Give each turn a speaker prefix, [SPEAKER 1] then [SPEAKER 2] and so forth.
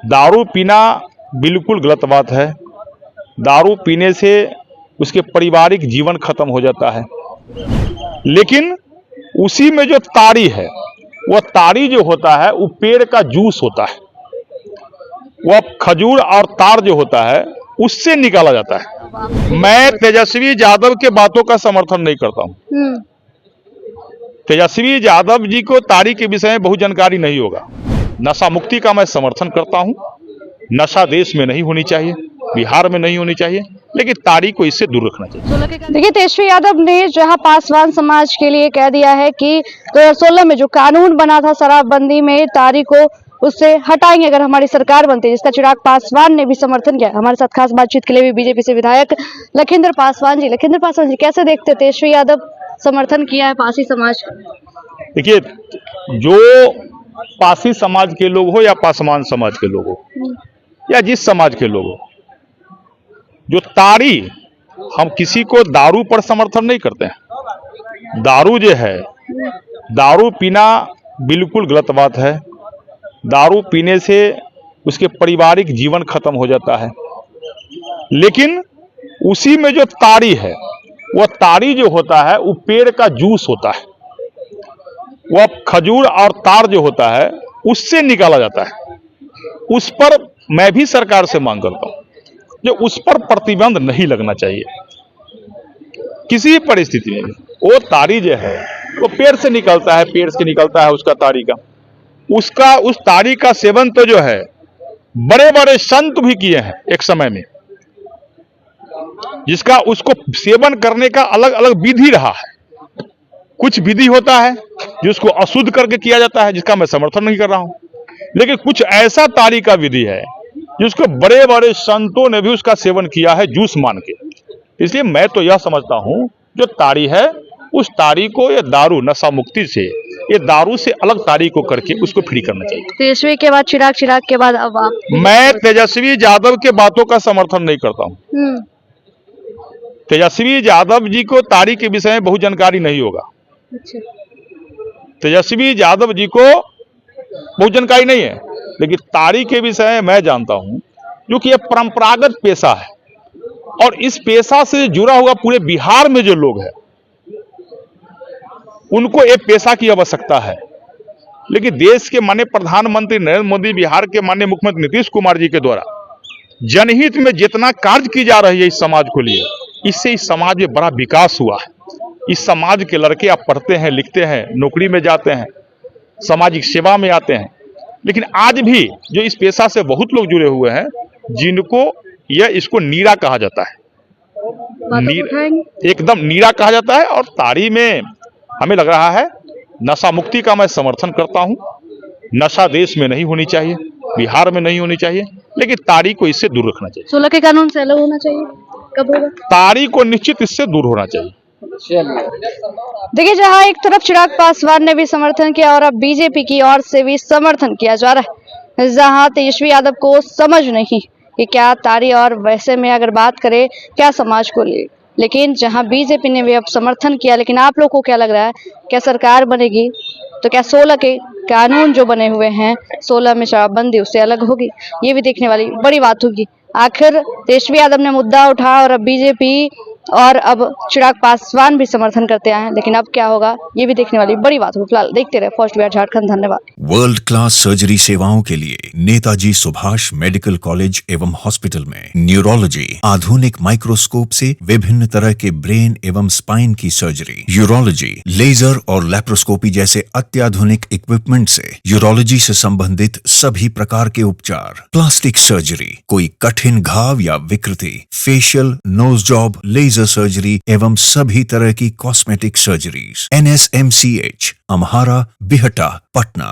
[SPEAKER 1] दारू पीना बिल्कुल गलत बात है। दारू पीने से उसके पारिवारिक जीवन खत्म हो जाता है, लेकिन उसी में जो ताड़ी है, वह ताड़ी जो होता है वो पेड़ का जूस होता है। वह खजूर और तार जो होता है उससे निकाला जाता है। मैं तेजस्वी यादव के बातों का समर्थन नहीं करता हूं। तेजस्वी यादव जी को ताड़ी के विषय में बहुत जानकारी नहीं होगा। नशा मुक्ति का मैं समर्थन करता हूं। नशा देश में नहीं होनी चाहिए, बिहार में नहीं होनी चाहिए, लेकिन ताड़ी को इससे दूर रखना चाहिए।
[SPEAKER 2] देखिए, तेजस्वी यादव ने जहां पासवान समाज के लिए कह दिया है कि 2016 में जो कानून बना था शराबबंदी में, ताड़ी को उससे हटाएंगे अगर हमारी सरकार बनती है, जिसका चिराग पासवान ने भी समर्थन किया। हमारे साथ खास बातचीत के लिए भी बीजेपी से विधायक लखिंदर पासवान जी कैसे देखते तेजस्वी यादव समर्थन किया है पासी समाज?
[SPEAKER 1] देखिए, जो पासी समाज के लोग हो या पासवान समाज के लोग हो या जिस समाज के लोग हो, जो ताड़ी, हम किसी को दारू पर समर्थन नहीं करते हैं। दारू जो है, दारू पीना बिल्कुल गलत बात है। दारू पीने से उसके पारिवारिक जीवन खत्म हो जाता है, लेकिन उसी में जो ताड़ी है, वह ताड़ी जो होता है वो पेड़ का जूस होता है। वह खजूर और तार जो होता है उससे निकाला जाता है। उस पर मैं भी सरकार से मांग करता हूं जो उस पर प्रतिबंध नहीं लगना चाहिए किसी परिस्थिति में। वो ताड़ी जो है वो पेड़ से निकलता है, पेड़ से निकलता है उसका ताड़ी का, उस ताड़ी का सेवन तो जो है बड़े बड़े संत भी किए हैं एक समय में, जिसका उसको सेवन करने का अलग अलग विधि रहा है। कुछ विधि होता है जिसको अशुद्ध करके किया जाता है, जिसका मैं समर्थन नहीं कर रहा हूं, लेकिन कुछ ऐसा ताड़ी का विधि है जिसको बड़े बड़े संतों ने भी उसका सेवन किया है जूस मान के। इसलिए मैं तो यह समझता हूं जो ताड़ी है, उस ताड़ी को ये दारू, नशा मुक्ति से, ये दारू से अलग ताड़ी को करके उसको फ्री करना चाहिए।
[SPEAKER 2] तेजस्वी के बाद चिराग के बाद अब आप?
[SPEAKER 1] मैं तेजस्वी यादव के बातों का समर्थन नहीं करता हूं। तेजस्वी यादव जी को ताड़ी के विषय में बहुत जानकारी नहीं होगा। तेजस्वी यादव जी को बहुत जानकारी नहीं है, लेकिन ताड़ी के विषय में मैं जानता हूं, क्योंकि यह परंपरागत पेशा है और इस पेशा से जुड़ा हुआ पूरे बिहार में जो लोग हैं उनको एक पेशा की आवश्यकता है। लेकिन देश के माननीय प्रधानमंत्री नरेंद्र मोदी, बिहार के माननीय मुख्यमंत्री नीतीश कुमार जी के द्वारा जनहित में जितना कार्य की जा रही है इस समाज को लिए, इससे इस समाज में बड़ा विकास हुआ है। इस समाज के लड़के आप पढ़ते हैं, लिखते हैं, नौकरी में जाते हैं, सामाजिक सेवा में आते हैं, लेकिन आज भी जो इस पेशा से बहुत लोग जुड़े हुए हैं, जिनको इसको नीरा कहा जाता है, एकदम नीरा कहा जाता है। और ताड़ी में हमें लग रहा है, नशा मुक्ति का मैं समर्थन करता हूं। नशा देश में नहीं होनी चाहिए, बिहार में नहीं होनी चाहिए, लेकिन ताड़ी को इससे दूर रखना चाहिए।
[SPEAKER 2] 16 के कानून से अलग होना चाहिए, कब होगा?
[SPEAKER 1] ताड़ी को निश्चित इससे दूर होना चाहिए।
[SPEAKER 2] देखिए, जहां एक तरफ चिराग पासवान ने भी समर्थन किया और अब बीजेपी की ओर से भी समर्थन किया जा रहा है, जहां तेजस्वी यादव को समझ नहीं कि क्या ताड़ी, और वैसे में अगर बात करें क्या समाज को लिए, लेकिन जहां बीजेपी ने भी अब समर्थन किया, लेकिन आप लोग को क्या लग रहा है, क्या सरकार बनेगी तो क्या 16 के कानून जो बने हुए हैं, 16 में शराबबंदी उससे अलग होगी? ये भी देखने वाली बड़ी बात होगी। आखिर तेजस्वी यादव ने मुद्दा उठाया और अब बीजेपी और अब चिराग पासवान भी समर्थन करते आए हैं, लेकिन अब क्या होगा ये भी देखने वाली बड़ी बात होगी। फिलहाल देखते रहे फर्स्ट बिहार झारखंड। धन्यवाद।
[SPEAKER 3] वर्ल्ड क्लास सर्जरी सेवाओं के लिए नेताजी सुभाष मेडिकल कॉलेज एवं हॉस्पिटल में न्यूरोलॉजी, आधुनिक माइक्रोस्कोप से विभिन्न तरह के ब्रेन एवं स्पाइन की सर्जरी, यूरोलॉजी, लेजर और लैप्रोस्कोपी जैसे अत्याधुनिक इक्विपमेंट से यूरोलॉजी से संबंधित सभी प्रकार के उपचार, प्लास्टिक सर्जरी, कोई कठिन घाव या विकृति, facial, nose job, laser surgery एवं सभी तरह की cosmetic surgeries. NSMCH, Amhara, Bihta, Patna.